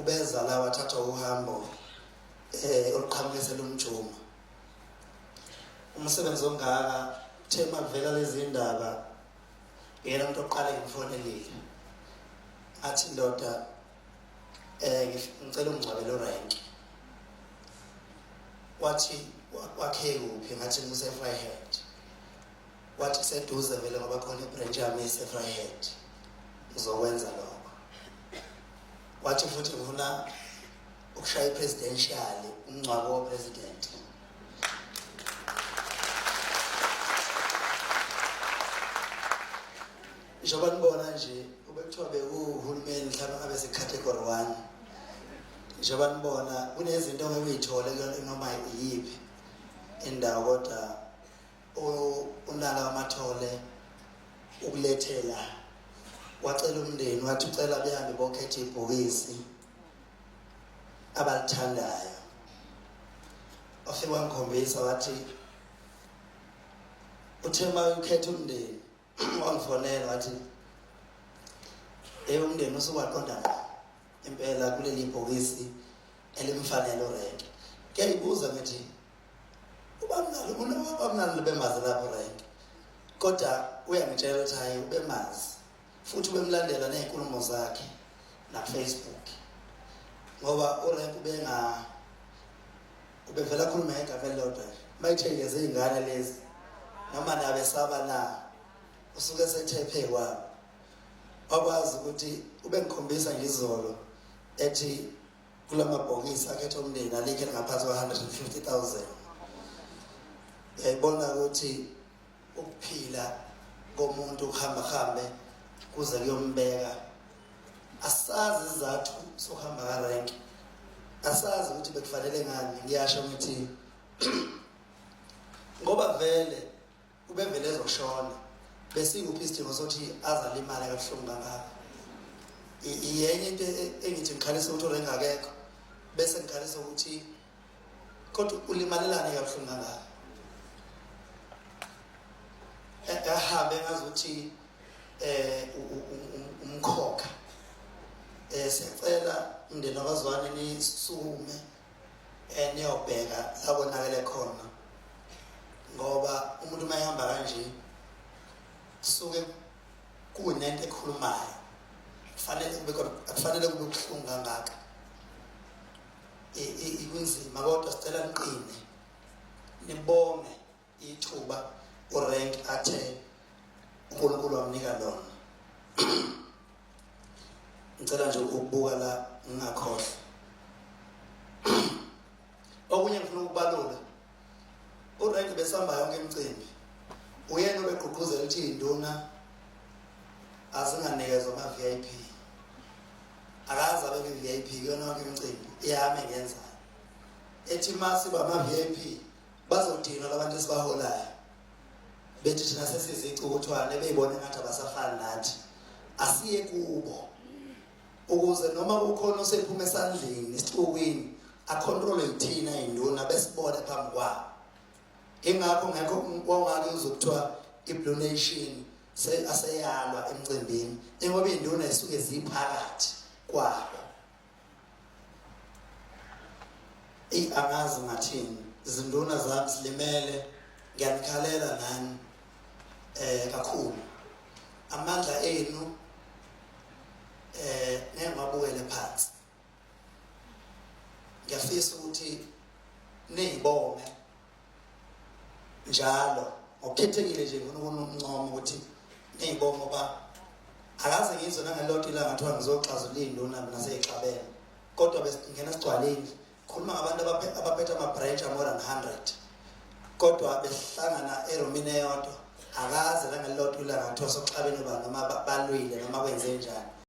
ubeza la wathatha uhambo oluqhamukise lumjuma umsebenzi ongaka thema kuvela lezi indaba yena umuntu oqala ngifonelile athi ndoda ngicela ungcwabele uRank wathi wakhe kuphi ngathi nguse-Vryheid wathi seduze vele ngoba khona ibranch yami ese-Vryheid ngizokwenza lokho wathi futhi ngifuna ukushaya presidential umngcwabo wepresident njengoba nibona nje ubekuthiwa bekuhulumeni mhlawumbe abe se-category 1 njengoba nibona kunezinto ongekuyithole noma yiphi indawo kodwa unala amathole ukulethela wacela umndeni wathi ucela behambe bokhetha ibhokisi abalithandayo wafika wangikhombisa wathi uthema ukhetha umndeni wangifonela wathi umndeni usukwaqonda impela kuleli bhokisi elimfanele uRank ngiyayibuza ngithi ubamnalo bemazi lapho uRank kodwa uyangitshela ukuthi hayi ubemazi futhi ubemlandela nezinkulumo zakhe na Facebook ngoba uRank ubevela khuluma ngegama elilodwa mayithengeze izingane lezi noma nabe saba na usuke sethephe kwabo wakwazi ukuthi ubengikhombisa ngizolo ethi kulamabhokisi akhetha umndeni alikhe ngaphansi kwa-150,000 yayibona ukuthi ukuphila komuntu uhambe kuze kuyombeka asazi izathu sokuhamba kaRank asazi ukuthi bekufanele ngani ngiyasho ngithi ngoba vele ubevele ezoshona bese kuphi isidingo sokuthi azalimali kabuhlungu kangaka iyenye into engithi ngikhalisa ukuthi uRank akekho bese ngikhalisa ukuthi kodwa ulimalelane kabuhlungu kangaka ahambe ngazuthi umkhokha siyacela umndeni wakwaZwane nisukume niyobheka labonakele khona ngoba umuntu mayihamba kanje suke kunento ekhulumayo kufanele kube kuhlungu kangaka ikunzima kodwa sicela niqine nibonge ithuba uRank athe uNkulunkulu wamnika lona ngicela nje ukubuka la ngingakhohlwa okunye ngifuna ukubalula uRank besihamba yonke imicimbi uyena obegqugquzela ukuthi induna azinganikezwa ama-VIP akaze abe VIP kuyona yonke imicimbi iyami ngenza ethi masiba ama-VIP bazodinwa labantu esibaholayo bethi thina sesizicukuthwane beyibone ngathi abasafani nathi asiye kubo ukuze noma kukhona osephuma esandleni esicukwini acontrole yithina induna besibone phambi kwabo ingakho ngekho wongake uzokuthiwa iBlue Nation aseyalwa emcimbini ngoba induna isuke ziphakathi kwabo angazi ngathini izinduna zami silimele ngiyanikhalela nani kakhulu amandla enu ngengabukele phansi ngiyafisa ukuthi niyibonge njalo ngokukhethekile nje ngifuna ukuncomo ukuthi niyibonge ngoba akaze ngizwe nangelodwa ilanga ngathiwa ngizoxazulula induna naseyixabene kodwa besingena sigcwaleni khuluma ngabantu abaphethe ama-branch more than 100 kodwa behlangana eromini eyodwa akaze nangelodwa ilanga ngathiwa sokuxabene uba noma balwile noma kwenze njani